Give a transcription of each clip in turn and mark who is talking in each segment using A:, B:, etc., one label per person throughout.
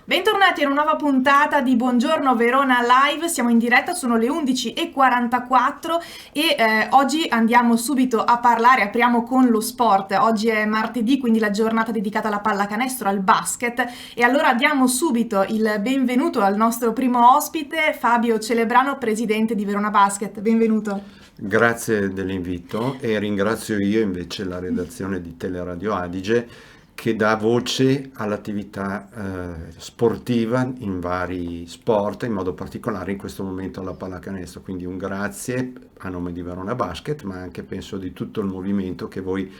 A: Bentornati a una nuova puntata di Buongiorno Verona Live, siamo in diretta, sono le 11:44 e oggi andiamo subito a parlare, apriamo con lo sport. Oggi è martedì, quindi la giornata dedicata alla pallacanestro, al basket, e allora diamo subito il benvenuto al nostro primo ospite, Fabio Celebrano, presidente di Verona Basket. Benvenuto.
B: Grazie dell'invito e ringrazio io invece la redazione di Teleradio Adige che dà voce all'attività sportiva in vari sport, in modo particolare in questo momento alla pallacanestro. Quindi un grazie a nome di Verona Basket, ma anche penso di tutto il movimento che voi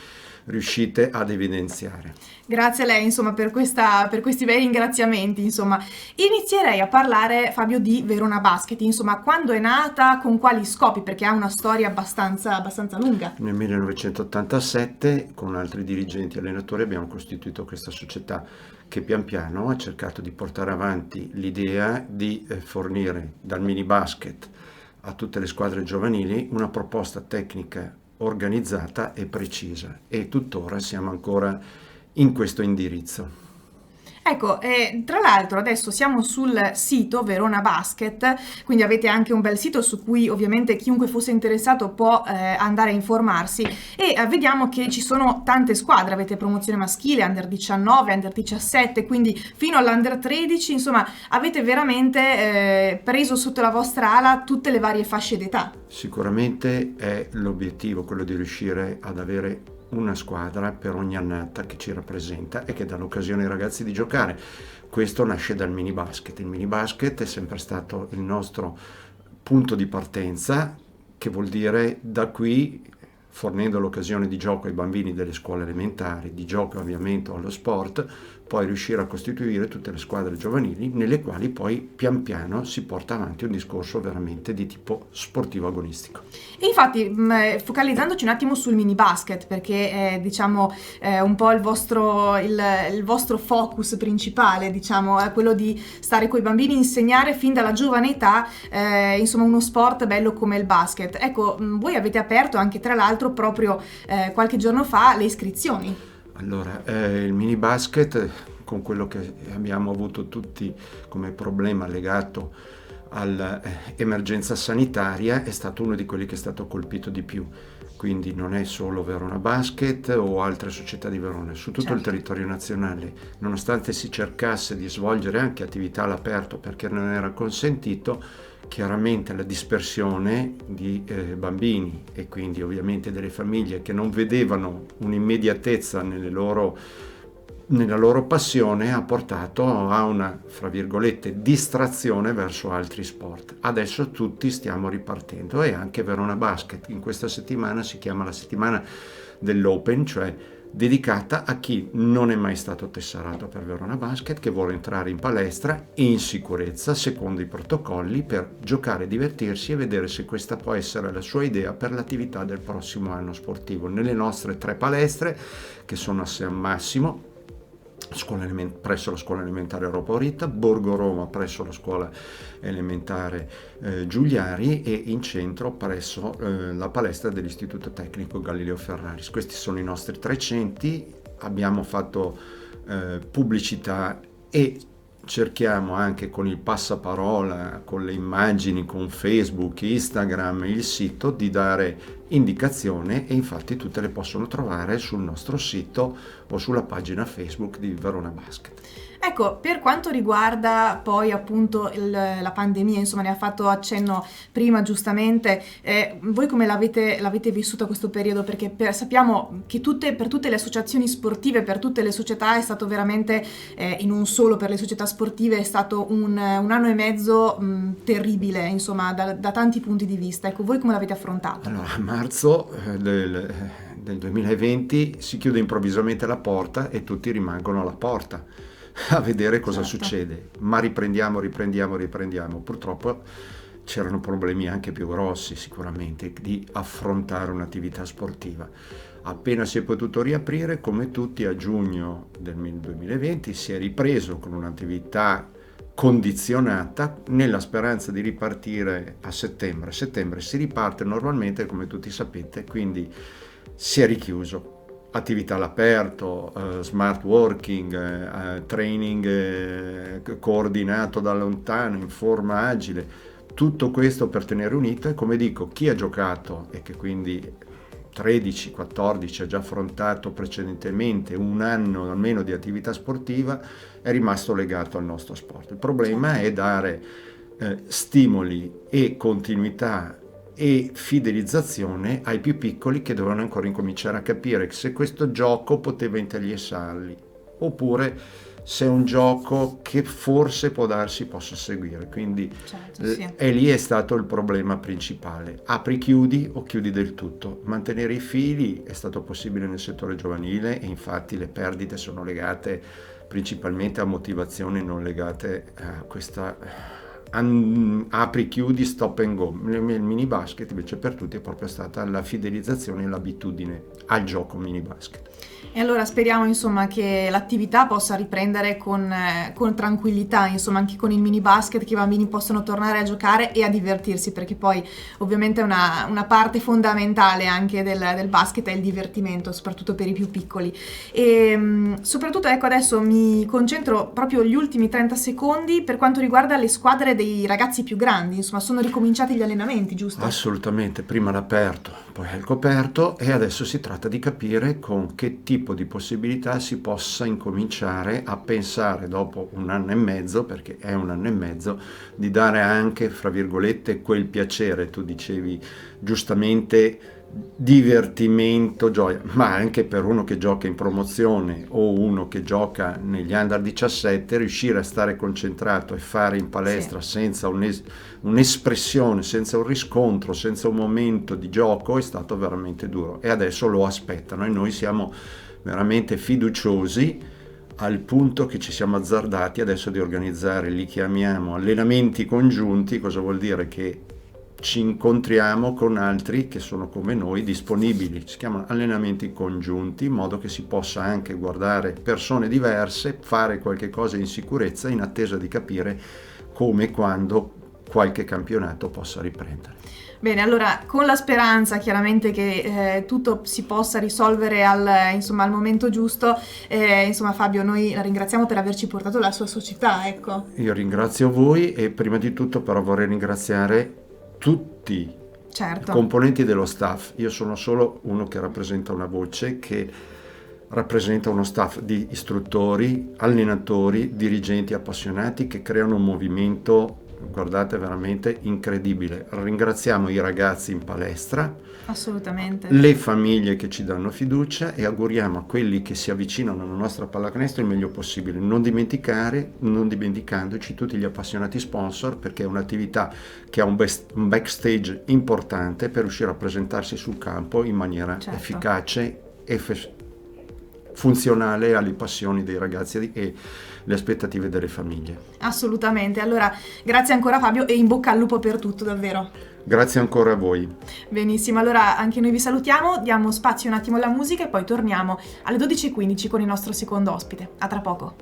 B: riuscite ad evidenziare.
A: Grazie a lei, insomma, per questi bei ringraziamenti, insomma. Inizierei a parlare, Fabio, di Verona Basket, insomma, quando è nata, con quali scopi, perché ha una storia abbastanza lunga.
B: Nel 1987 con altri dirigenti e allenatori abbiamo costituito questa società che pian piano ha cercato di portare avanti l'idea di fornire dal mini basket a tutte le squadre giovanili una proposta tecnica organizzata e precisa, e tuttora siamo ancora in questo indirizzo.
A: Ecco, tra l'altro adesso siamo sul sito Verona Basket, quindi avete anche un bel sito su cui ovviamente chiunque fosse interessato può andare a informarsi, e vediamo che ci sono tante squadre, avete promozione maschile, under 19, under 17, quindi fino all'under 13, insomma avete veramente preso sotto la vostra ala tutte le varie fasce d'età.
B: Sicuramente è l'obiettivo quello di riuscire ad avere una squadra per ogni annata che ci rappresenta e che dà l'occasione ai ragazzi di giocare. Questo nasce dal mini basket. Il mini basket è sempre stato il nostro punto di partenza, che vuol dire da qui, fornendo l'occasione di gioco ai bambini delle scuole elementari, di gioco e avviamento allo sport, poi riuscire a costituire tutte le squadre giovanili nelle quali poi pian piano si porta avanti un discorso veramente di tipo sportivo agonistico.
A: E infatti, focalizzandoci un attimo sul mini basket, perché è, diciamo, un po' il vostro focus principale, diciamo, è quello di stare con i bambini, insegnare fin dalla giovane età, insomma, uno sport bello come il basket. Ecco, voi avete aperto anche, tra l'altro, proprio qualche giorno fa le iscrizioni.
B: Allora, il mini basket, con quello che abbiamo avuto tutti come problema legato all'emergenza sanitaria, è stato uno di quelli che è stato colpito di più. Quindi non è solo Verona Basket o altre società di Verona, su tutto il territorio nazionale, nonostante si cercasse di svolgere anche attività all'aperto perché non era consentito, chiaramente la dispersione di bambini e quindi ovviamente delle famiglie che non vedevano un'immediatezza nella loro passione ha portato a una, fra virgolette, distrazione verso altri sport. Adesso tutti stiamo ripartendo, e anche Verona Basket in questa settimana si chiama la settimana dell'Open, cioè dedicata a chi non è mai stato tesserato per Verona Basket, che vuole entrare in palestra in sicurezza, secondo i protocolli, per giocare, divertirsi e vedere se questa può essere la sua idea per l'attività del prossimo anno sportivo. Nelle nostre 3 palestre, che sono a San Massimo, presso la scuola elementare Europa Rita, Borgo Roma presso la scuola elementare Giuliari, e in centro presso la palestra dell'istituto tecnico Galileo Ferraris. Questi sono i nostri 3 centri. Abbiamo fatto pubblicità e cerchiamo anche con il passaparola, con le immagini, con Facebook, Instagram, il sito, di dare indicazione, e infatti tutte le possono trovare sul nostro sito o sulla pagina Facebook di Verona Basket.
A: Ecco, per quanto riguarda poi appunto la pandemia, insomma, ne ha fatto accenno prima giustamente, voi come l'avete vissuta questo periodo? Perché sappiamo che per tutte le associazioni sportive, per tutte le società è stato veramente, e non solo per le società sportive, è stato un anno e mezzo terribile, insomma, da tanti punti di vista. Ecco, voi come l'avete affrontato?
B: Allora, a marzo del 2020 si chiude improvvisamente la porta e tutti rimangono alla porta a vedere cosa succede, ma riprendiamo. Purtroppo c'erano problemi anche più grossi sicuramente di affrontare un'attività sportiva. Appena si è potuto riaprire, come tutti, a giugno del 2020 si è ripreso con un'attività condizionata nella speranza di ripartire a settembre. A settembre si riparte normalmente, come tutti sapete, quindi si è richiuso. attività all'aperto, smart working, training coordinato da lontano in forma agile, tutto questo per tenere unito. E come dico, chi ha giocato e che quindi 13-14 ha già affrontato precedentemente un anno almeno di attività sportiva, è rimasto legato al nostro sport. Il problema è dare stimoli e continuità e fidelizzazione ai più piccoli, che dovevano ancora incominciare a capire se questo gioco poteva interessarli, oppure se è un gioco che forse può darsi possa seguire. Quindi sì. E lì è stato il problema principale: apri, chiudi o chiudi del tutto. Mantenere i fili è stato possibile nel settore giovanile, e infatti le perdite sono legate principalmente a motivazioni non legate a questa apri, chiudi, stop and go. Il mini basket invece per tutti è proprio stata la fidelizzazione e l'abitudine al gioco mini basket.
A: E allora speriamo insomma che l'attività possa riprendere con tranquillità, insomma anche con il mini basket, che i bambini possano tornare a giocare e a divertirsi, perché poi ovviamente una parte fondamentale anche del basket è il divertimento, soprattutto per i più piccoli. E soprattutto ecco, adesso mi concentro proprio gli ultimi 30 secondi per quanto riguarda le squadre dei ragazzi più grandi. Insomma, sono ricominciati gli allenamenti, giusto?
B: Assolutamente, prima l'aperto, poi al coperto, e adesso si tratta di capire con che tipo di possibilità si possa incominciare a pensare, dopo un anno e mezzo, perché è un anno e mezzo, di dare anche, fra virgolette, quel piacere. Tu dicevi giustamente divertimento, gioia, ma anche per uno che gioca in promozione o uno che gioca negli under 17, riuscire a stare concentrato e fare in palestra senza un'espressione, senza un riscontro, senza un momento di gioco, è stato veramente duro, e adesso lo aspettano, e noi siamo veramente fiduciosi, al punto che ci siamo azzardati adesso di organizzare, li chiamiamo allenamenti congiunti. Cosa vuol dire? Che ci incontriamo con altri che sono come noi disponibili, si chiamano allenamenti congiunti, in modo che si possa anche guardare persone diverse, fare qualche cosa in sicurezza, in attesa di capire come e quando qualche campionato possa riprendere.
A: Bene, allora con la speranza chiaramente che tutto si possa risolvere al momento giusto, insomma Fabio, noi la ringraziamo per averci portato la sua società, ecco.
B: Io ringrazio voi, e prima di tutto però vorrei ringraziare tutti i componenti dello staff. Io sono solo uno che rappresenta una voce, che rappresenta uno staff di istruttori, allenatori, dirigenti appassionati che creano un movimento, guardate, veramente incredibile. Ringraziamo i ragazzi in palestra,
A: assolutamente,
B: le famiglie che ci danno fiducia, e auguriamo a quelli che si avvicinano alla nostra pallacanestro il meglio possibile, non dimenticandoci tutti gli appassionati sponsor, perché è un'attività che ha un backstage importante per riuscire a presentarsi sul campo in maniera efficace e funzionale alle passioni dei ragazzi e le aspettative delle famiglie.
A: Assolutamente. Allora, grazie ancora Fabio, e in bocca al lupo per tutto, davvero.
B: Grazie ancora a voi.
A: Benissimo, allora anche noi vi salutiamo, diamo spazio un attimo alla musica e poi torniamo alle 12:15 con il nostro secondo ospite. A tra poco.